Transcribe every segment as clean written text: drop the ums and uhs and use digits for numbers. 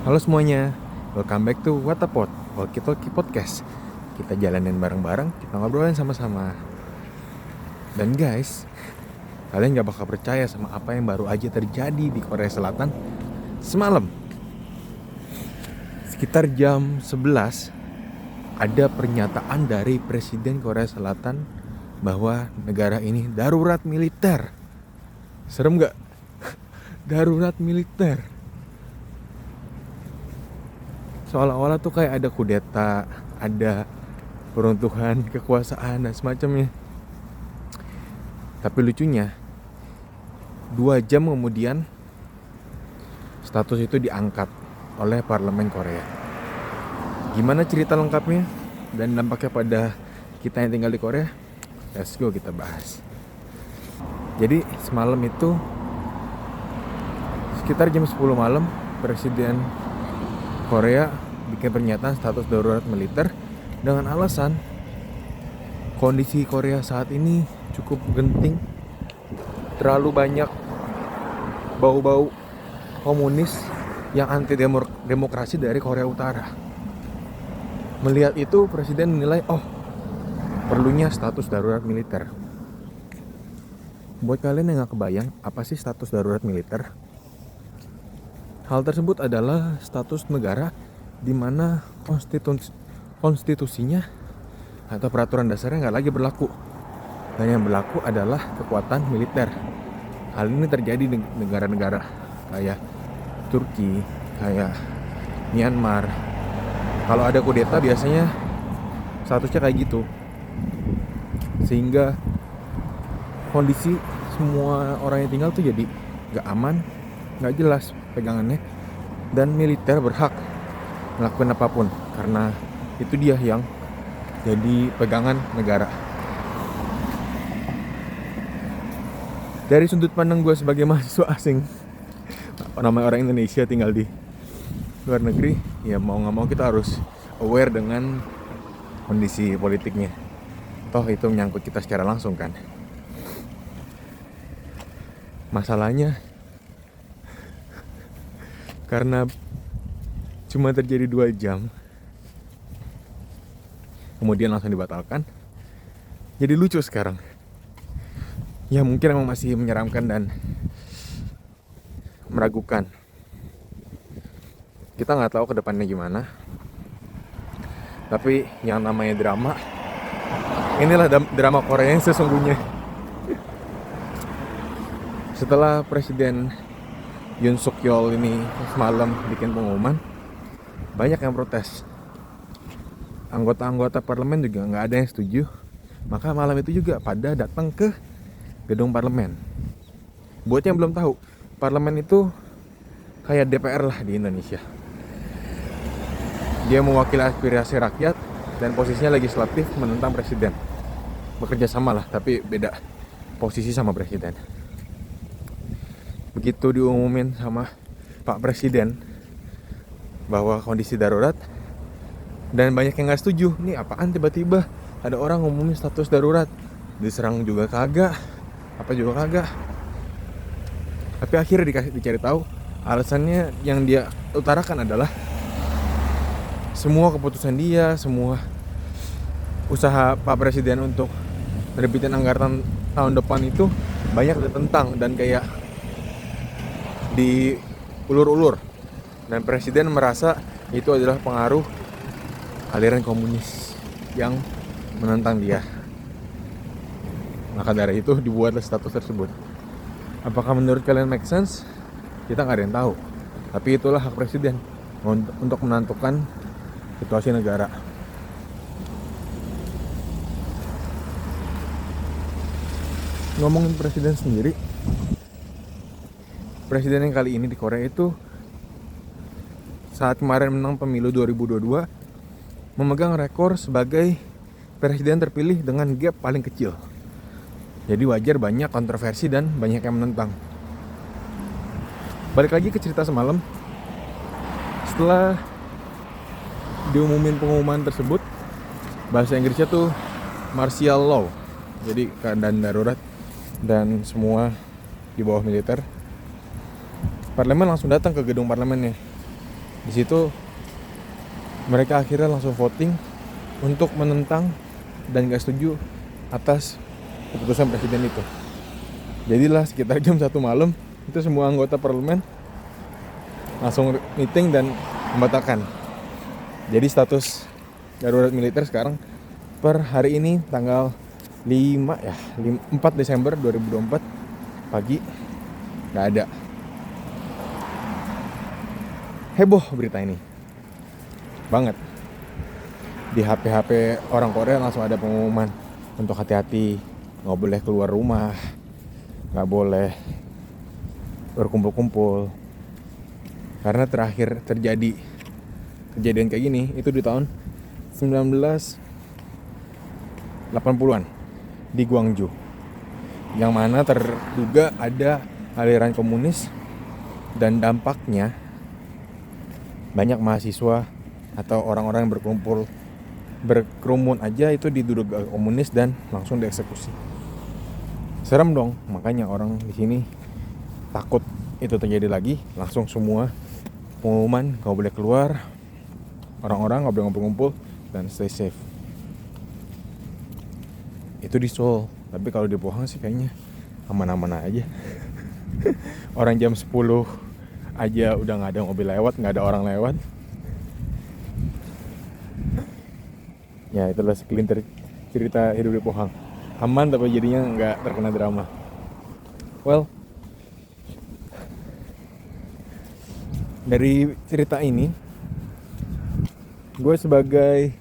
Halo semuanya, welcome back to What a Pod, Walkie Talkie Podcast. Kita jalanin bareng-bareng, kita ngobrolin sama-sama. Dan guys, kalian gak bakal percaya sama apa yang baru aja terjadi di Korea Selatan semalam. Sekitar jam 11, ada pernyataan dari Presiden Korea Selatan bahwa negara ini darurat militer. Serem gak? Darurat militer. Seolah-olah tuh kayak ada kudeta, ada peruntuhan kekuasaan dan semacamnya. Tapi lucunya, 2 jam kemudian status itu diangkat oleh parlemen Korea. Gimana cerita lengkapnya dan dampaknya pada kita yang tinggal di Korea? Let's go kita bahas. Jadi semalam itu sekitar jam 10 malam Presiden Korea bikin pernyataan status darurat militer dengan alasan kondisi Korea saat ini cukup genting, terlalu banyak bau-bau komunis yang anti demokrasi dari Korea Utara. Melihat itu Presiden menilai perlunya status darurat militer. Buat kalian yang gak kebayang apa sih status darurat militer? Hal tersebut adalah status negara di mana konstitusinya atau peraturan dasarnya nggak lagi berlaku, dan yang berlaku adalah kekuatan militer. Hal ini terjadi di negara-negara kayak Turki, kayak Myanmar. Kalau ada kudeta biasanya statusnya kayak gitu, sehingga kondisi semua orang yang tinggal tuh jadi nggak aman, nggak jelas pegangannya, dan militer berhak melakukan apapun karena itu dia yang jadi pegangan negara. Dari sudut pandang gue sebagai mahasiswa asing, namanya orang Indonesia tinggal di luar negeri, ya mau nggak mau kita harus aware dengan kondisi politiknya. Toh itu menyangkut kita secara langsung kan. Masalahnya karena cuma terjadi 2 jam kemudian langsung dibatalkan, jadi lucu sekarang. Ya mungkin emang masih menyeramkan dan meragukan. Kita gak tahu ke depannya gimana. Tapi yang namanya drama, inilah drama Korea yang sesungguhnya. Setelah Presiden Yoon Suk Yeol ini semalam bikin pengumuman, banyak yang protes. Anggota-anggota parlemen juga nggak ada yang setuju. Maka malam itu juga pada datang ke gedung parlemen. Buat yang belum tahu, parlemen itu kayak DPR lah di Indonesia. Dia mewakili aspirasi rakyat dan posisinya legislatif menentang presiden. Bekerja sama lah, tapi beda posisi sama presiden. Begitu diumumin sama Pak Presiden bahwa kondisi darurat, dan banyak yang gak setuju. Nih apaan tiba-tiba ada orang ngumumin status darurat, diserang juga kagak, apa juga kagak. Tapi akhirnya dicari tahu, alasannya yang dia utarakan adalah semua keputusan dia, semua usaha Pak Presiden untuk menerbitin anggaran tahun depan itu banyak ditentang dan kayak diulur-ulur, dan presiden merasa itu adalah pengaruh aliran komunis yang menentang dia. Maka dari itu dibuatlah status tersebut. Apakah menurut kalian make sense? Kita nggak ada yang tahu. Tapi itulah hak presiden untuk menentukan situasi negara. Ngomongin presiden sendiri, presiden yang kali ini di Korea itu saat kemarin menang pemilu 2022 memegang rekor sebagai presiden terpilih dengan gap paling kecil. Jadi wajar banyak kontroversi dan banyak yang menentang. Balik lagi ke cerita semalam. Setelah diumumin pengumuman tersebut, bahasa Inggrisnya tuh martial law, jadi keadaan darurat dan semua di bawah militer. Parlemen langsung datang ke gedung parlemennya. Di situ mereka akhirnya langsung voting untuk menentang dan gak setuju atas keputusan presiden itu. Jadilah sekitar jam 1 malam itu semua anggota parlemen langsung meeting dan membatalkan. Jadi status darurat militer sekarang per hari ini tanggal 4 Desember 2024 pagi gak ada. Heboh berita ini banget. Di HP orang Korea langsung ada pengumuman untuk hati-hati, gak boleh keluar rumah, gak boleh berkumpul-kumpul. Karena terakhir terjadi kejadian kayak gini itu di tahun 1980-an di Gwangju, yang mana terduga ada aliran komunis dan dampaknya banyak mahasiswa atau orang-orang yang berkerumun aja itu diduga komunis dan langsung dieksekusi. Serem dong, makanya orang di sini takut itu terjadi lagi, langsung semua pengumuman gak boleh keluar, orang-orang gak boleh ngumpul-ngumpul dan stay safe. Itu di Seoul, tapi kalau di Pohang sih kayaknya aman-aman aja. Orang jam 10 aja udah gak ada mobil lewat, gak ada orang lewat. Ya itulah segelintir cerita hidup di Pohang. Aman tapi jadinya gak terkena drama. Well, dari cerita ini gue sebagai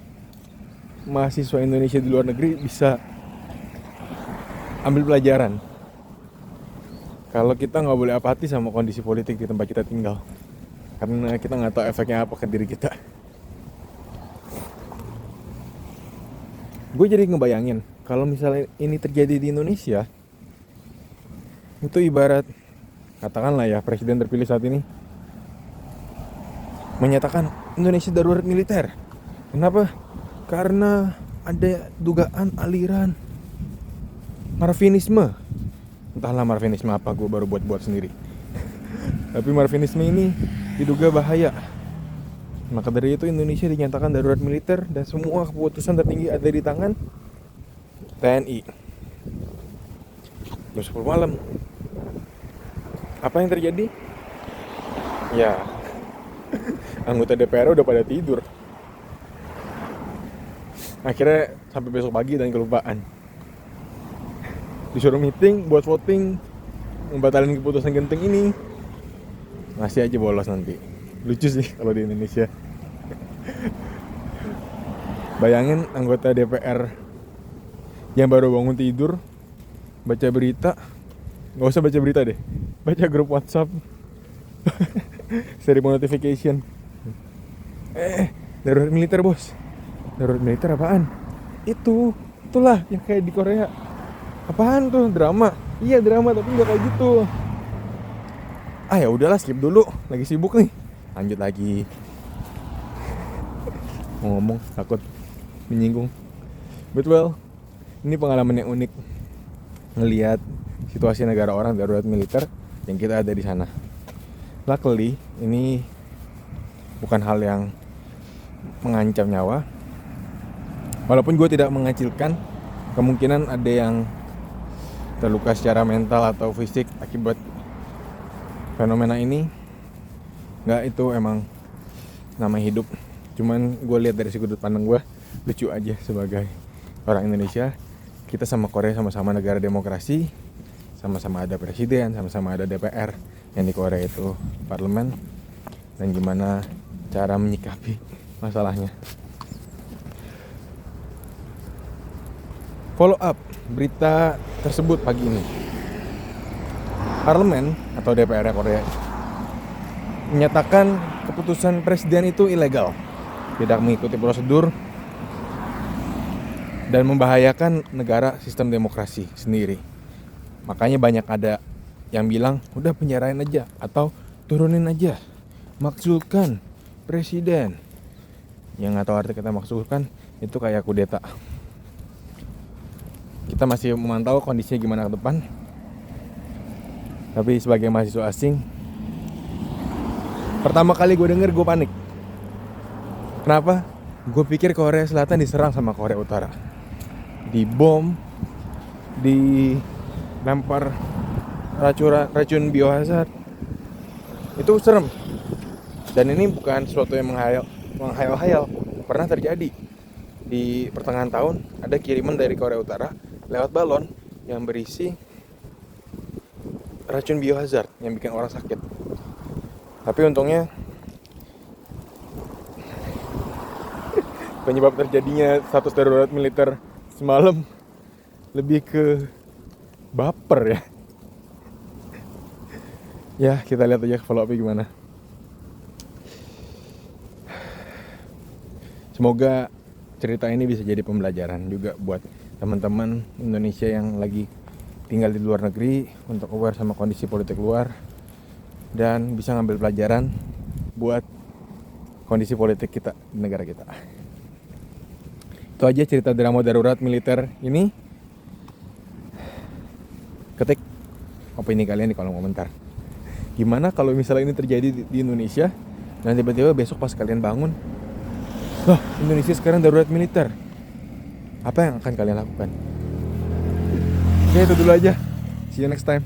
mahasiswa Indonesia di luar negeri bisa ambil pelajaran kalau kita nggak boleh apati sama kondisi politik di tempat kita tinggal, karena kita nggak tahu efeknya apa ke diri kita. Gue jadi ngebayangin kalau misalnya ini terjadi di Indonesia, itu ibarat katakanlah ya presiden terpilih saat ini menyatakan Indonesia darurat militer. Kenapa? Karena ada dugaan aliran Marvinisme. Entahlah Marvinisme apa, gue baru buat sendiri. Tapi Marvinisme ini diduga bahaya. Maka dari itu Indonesia dinyatakan darurat militer dan semua keputusan tertinggi ada di tangan TNI. Jam 10 malam. Apa yang terjadi? Ya, anggota DPR udah pada tidur. Akhirnya sampai besok pagi dan kelupaan. Disuruh meeting buat voting membatalkan keputusan genting ini, masih aja bolos nanti. Lucu sih kalau di Indonesia. Bayangin anggota DPR yang baru bangun tidur baca berita, nggak usah baca berita deh, baca grup WhatsApp seri notification. Darurat militer bos. Darurat militer apaan? Itulah yang kayak di Korea. Apaan tuh, drama? Iya drama tapi nggak kayak gitu. Ya udahlah, skip dulu, lagi sibuk nih. Lanjut lagi. Mau ngomong takut menyinggung. But well, ini pengalaman yang unik ngelihat situasi negara orang darurat militer yang kita ada di sana. Luckily ini bukan hal yang mengancam nyawa. Walaupun gue tidak mengecilkan kemungkinan ada yang terluka secara mental atau fisik akibat fenomena ini. Nggak, itu emang namanya hidup. Cuman gue lihat dari sudut pandang gue lucu aja sebagai orang Indonesia. Kita sama Korea sama-sama negara demokrasi, sama-sama ada presiden, sama-sama ada DPR. Yang di Korea itu parlemen. Dan gimana cara menyikapi masalahnya. Follow up berita tersebut pagi ini. Parlemen atau DPR Korea menyatakan keputusan presiden itu ilegal, tidak mengikuti prosedur dan membahayakan negara sistem demokrasi sendiri. Makanya banyak ada yang bilang udah penjarain aja atau turunin aja, makzulkan presiden. Yang nggak tahu arti kata makzulkan itu kayak kudeta. Kita masih memantau kondisinya gimana ke depan. Tapi sebagai mahasiswa asing, pertama kali gue denger gue panik. Kenapa? Gue pikir Korea Selatan diserang sama Korea Utara, dibom, dilempar racun biohazard. Itu serem. Dan ini bukan sesuatu yang menghayal-hayal. Pernah terjadi di pertengahan tahun, ada kiriman dari Korea Utara lewat balon yang berisi racun biohazard yang bikin orang sakit. Tapi untungnya penyebab terjadinya status darurat militer semalam lebih ke baper ya. Ya, kita lihat aja follow up-nya gimana. Semoga cerita ini bisa jadi pembelajaran juga buat teman-teman Indonesia yang lagi tinggal di luar negeri, untuk aware sama kondisi politik luar dan bisa ngambil pelajaran buat kondisi politik kita di negara kita. Itu aja cerita drama darurat militer ini. Ketik opini kalian di kolom komentar. Gimana kalau misalnya ini terjadi di Indonesia dan tiba-tiba besok pas kalian bangun, loh, Indonesia sekarang darurat militer. Apa yang akan kalian lakukan? Oke, itu dulu aja. See you next time.